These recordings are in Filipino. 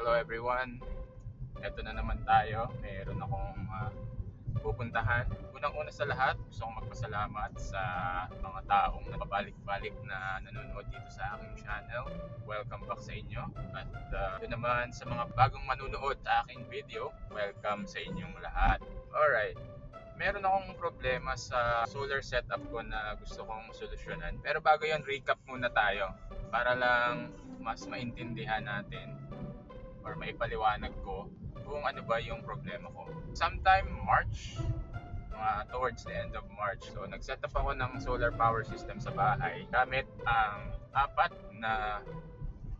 Hello everyone, eto na naman tayo. Meron akong pupuntahan. Unang-una sa lahat, gusto kong magpasalamat sa mga taong napabalik-balik na nanonood dito sa aking channel. Welcome back sa inyo. At doon naman sa mga bagong manunood sa aking video, welcome sa inyong lahat. Alright, meron akong problema sa solar setup ko na gusto kong solusyonan. Pero bago yon, recap muna tayo para lang mas maintindihan natin or maipaliwanag ko kung ano ba yung problema ko. Sometime March, towards the end of March, so nag-set up ako ng solar power system sa bahay gamit ang apat na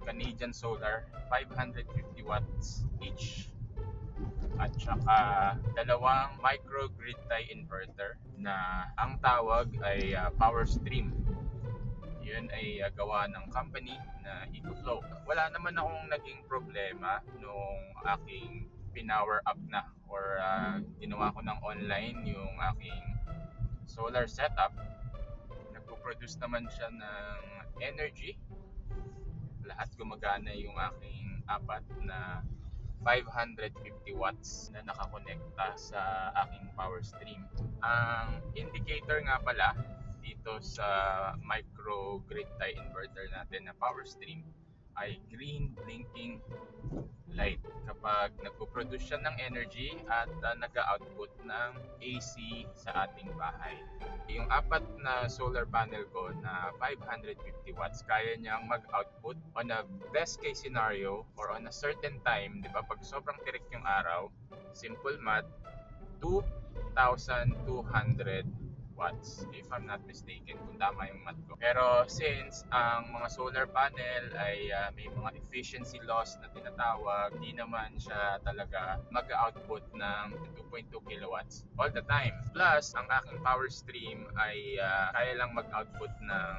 Canadian Solar 550 watts each at saka dalawang microgrid tie inverter na ang tawag ay Power Stream. Yun ay gawa ng company na EcoFlow. Wala naman akong naging problema nung aking pinower up na or ginawa ko ng online yung aking solar setup. Nagpo-produce naman siya ng energy. Lahat gumagana yung aking apat na 550 watts na nakakonekta sa aking power stream. Ang indicator nga pala dito sa micro grid tie inverter natin na power stream ay green blinking light kapag nagpo-produce siya ng energy at nag-output ng AC sa ating bahay. Yung apat na solar panel ko na 550 watts, kaya niyang mag-output on a best case scenario or on a certain time, di ba? Pag sobrang tirik yung araw, simple math, 2,200 watts, if I'm not mistaken, kung tama yung math ko. Pero since ang mga solar panel ay may mga efficiency loss na tinatawag, hindi naman siya talaga mag-output ng 2.2 kilowatts all the time. Plus, ang aking power stream ay kaya lang mag-output ng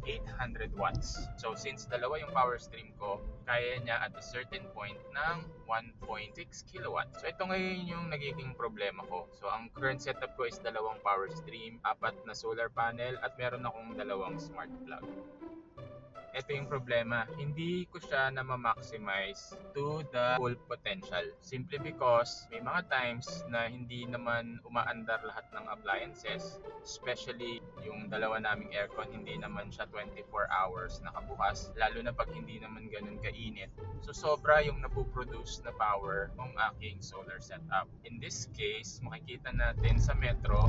800 watts. So since dalawa yung power stream ko, kaya niya at a certain point ng 1.6 kilowatts. So ito ngayon yung nagiging problema ko. So ang current setup ko is dalawang power stream, apat na solar panel at meron akong dalawang smart plug. Ito yung problema, hindi ko siya na ma-maximize to the full potential. Simply because may mga times na hindi naman umaandar lahat ng appliances, especially yung dalawa naming aircon, hindi naman siya 24 hours nakabukas, lalo na pag hindi naman ganun kainit. So sobra yung napoproduce na power ng aking solar setup. In this case, makikita natin sa Metro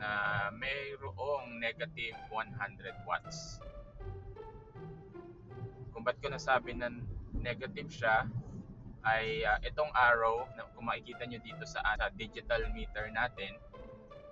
na mayroong negative 100 watts. Kung ba't ko nasabi na negative siya ay itong arrow na kung makikita nyo dito sa digital meter natin,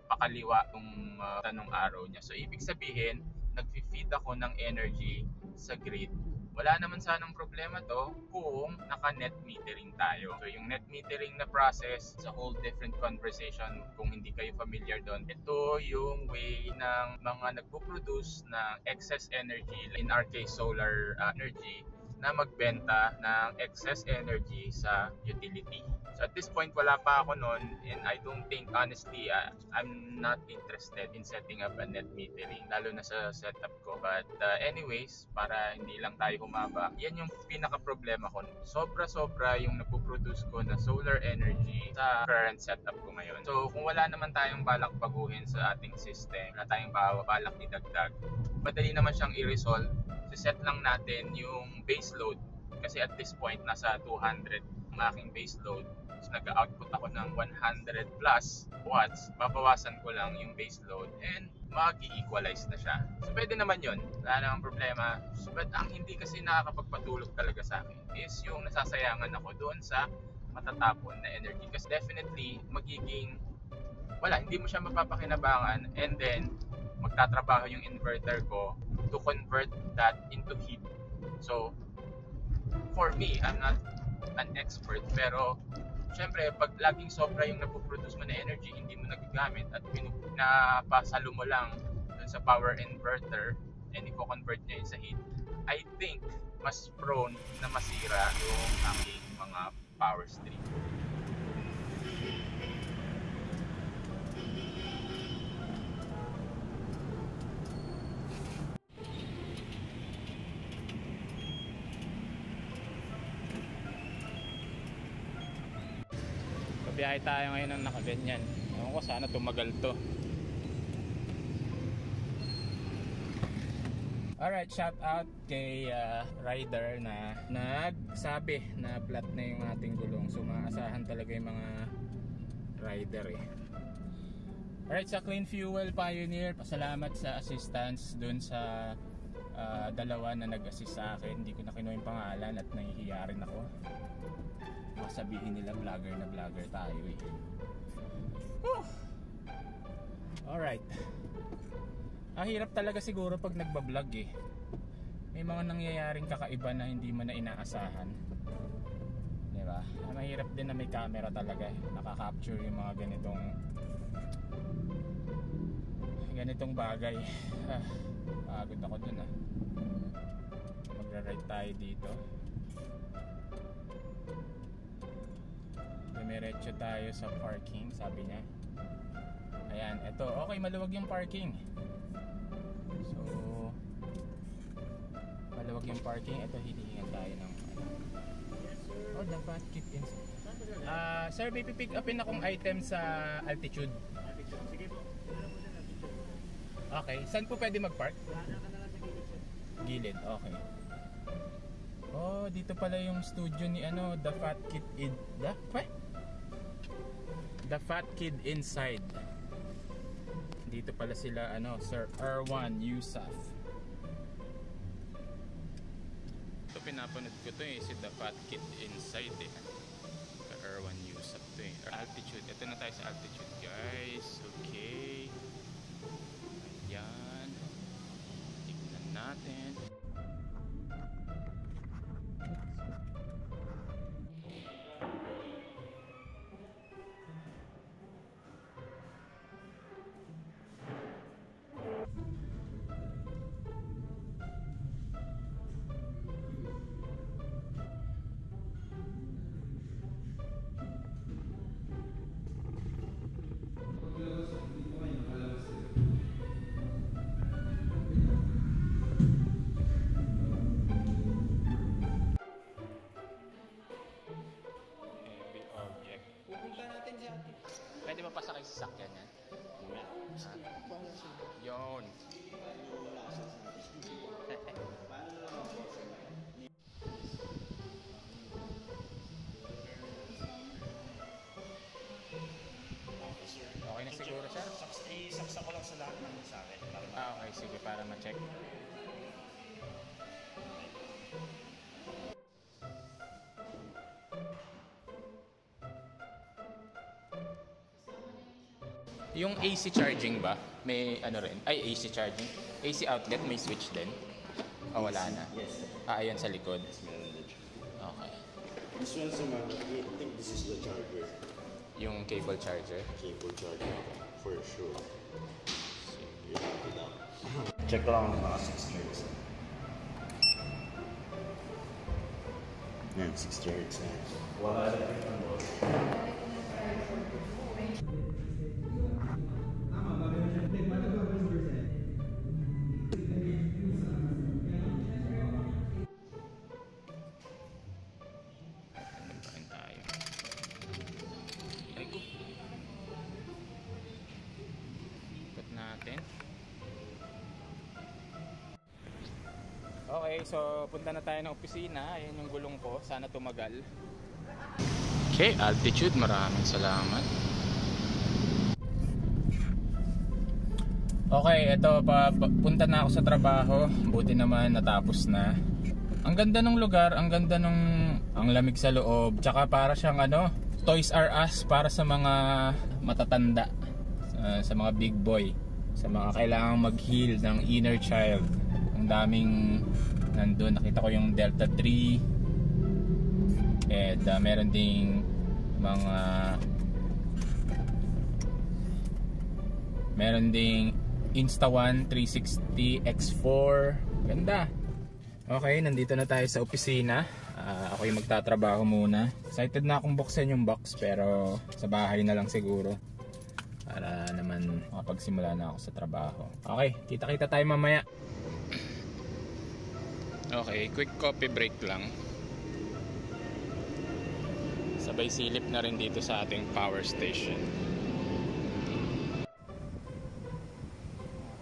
pakaliwa itong tanong arrow niya. So ibig sabihin, nag-feed ako ng energy sa grid. Wala naman sanang problema to kung naka-net metering tayo. So yung net metering na process, it's a whole different conversation kung hindi kayo familiar doon. Ito yung way ng mga nagpo-produce ng excess energy, in our case solar energy, na magbenta ng excess energy sa utility. So at this point, wala pa ako noon, and I don't think, honestly, I'm not interested in setting up a net metering, lalo na sa setup ko. But anyways, para hindi lang tayo humaba, yan yung pinaka-problema ko. Sobra-sobra yung napoproduce ko na solar energy sa current setup ko ngayon. So kung wala naman tayong balak baguhin sa ating system, wala tayong balak idagdag, madali naman siyang i-resolve. Set lang natin yung base load kasi at this point nasa 200 ang aking base load. So nag-output ako ng 100 plus watts, babawasan ko lang yung base load and mag-equalize na siya. So pwede naman yun, wala namang problema. But ang hindi kasi nakakapagpatulog talaga sa akin is yung nasasayangan ako doon sa matatapon na energy. Kasi definitely magiging hindi mo siya mapapakinabangan, and then magtatrabaho yung inverter ko to convert that into heat. So for me, I'm not an expert, pero syempre pag laging sobra yung napoproduce mo na energy, hindi mo nagagamit at pinapasalo mo lang dun sa power inverter and i-convert niya yun sa heat, I think mas prone na masira yung aking mga power stream. biyahe tayo ngayon ng nakaganyan. Ewan ko, sana tumagal to. Alright, shout out kay rider na nagsabi na flat na yung ating gulong. So maasahan talaga yung mga rider eh. Alright, sa Clean Fuel Pioneer, pasalamat sa assistance dun sa dalawa na nag-assist sa akin. Hindi ko na kinuha yung pangalan at nahihiya rin ako. Sabihin nila vlogger na vlogger tayo eh. Alright. Hirap talaga siguro pag nagbablog eh. May mga nangyayaring kakaiba na hindi mo na inaasahan. Diba? Mahirap din na may camera talaga eh. Nakaka-capture yung mga ganitong bagay. Pagod ako dun ah. Magra-ride tayo dito. Dumiretso tayo sa parking, sabi niya. Ayan, eto. Okay, maluwag yung parking. So, maluwag yung parking. Ito, hinihingan tayo ng oh, dapat keep in. Sir, may pipick upin akong item sa altitude. Sige po. Okay, saan po pwede mag-park? Gilid, okay. Oh, dito pala yung studio ni The Fat Kid The Fat Kid Inside. Dito pala sila Sir Erwan Yusuf. Ito pinapanood ko to eh, si The Fat Kid Inside eh. Sir Erwan Yusuf to eh. Altitude, ito na tayo sa altitude guys. Okay. Ayan. Tignan natin. Pwede ba pasakay sa sakyan yan? Yun. Okay na siguro siya? Isaksa ko lang sa lahat ng sa akin. Okay, sige, para ma-check. Yung AC charging ba? May rin? Ay, AC charging. AC outlet, may switch din? O wala na? Yes. Ayan sa likod. Yes, meron din. Okay. This one's I think this is the charger. Yung cable charger? Cable charger. For sure. You have it up. Check ko lang ang mga 6 threads. Yan, 6 threads. Wala na rin ang natin. Okay, so punta na tayo ng opisina. Ayan yung gulong ko. Sana tumagal. Okay, altitude. Maraming salamat. Okay, eto punta na ako sa trabaho. Buti naman natapos na. Ang ganda ng lugar, ang ganda ng ang lamig sa loob. Tsaka para siyang Toys R Us para sa mga matatanda. Sa mga big boy. Sa mga kailangang mag-heal ng inner child. Ang daming nandun. Nakita ko yung Delta 3. And meron ding mga meron ding Insta1 360 X4. Ganda. Okay, nandito na tayo sa opisina. Ako yung magtatrabaho muna. Excited na akong buksan yung box pero sa bahay na lang siguro. Para naman makapagsimula na ako sa trabaho. Okay, kita-kita tayo mamaya. Okay, quick coffee break lang. Sabay silip na rin dito sa ating power station.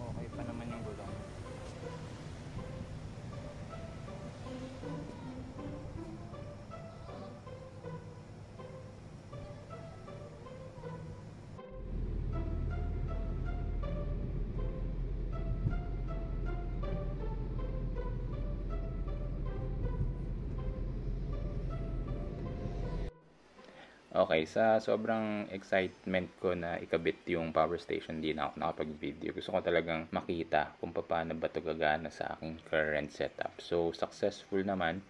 Okay pa naman yung gulong. Okay, sa sobrang excitement ko na ikabit yung power station, di na ako nakapag-video. Gusto ko talagang makita kung paano ba ito gagana sa aking current setup. So, successful naman.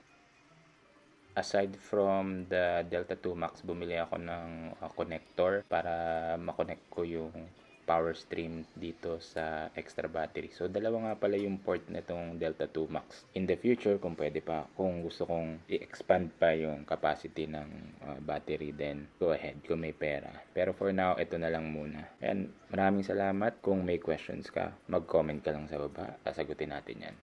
Aside from the Delta 2 Max, bumili ako ng connector para makonect ko yung power stream dito sa extra battery. So, dalawa nga pala yung port nitong Delta 2 Max. In the future, kung pwede pa, kung gusto kong i-expand pa yung capacity ng battery, then go ahead kung may pera. Pero for now, ito na lang muna. And maraming salamat. Kung may questions ka, mag-comment ka lang sa baba. Sasagutin natin yan.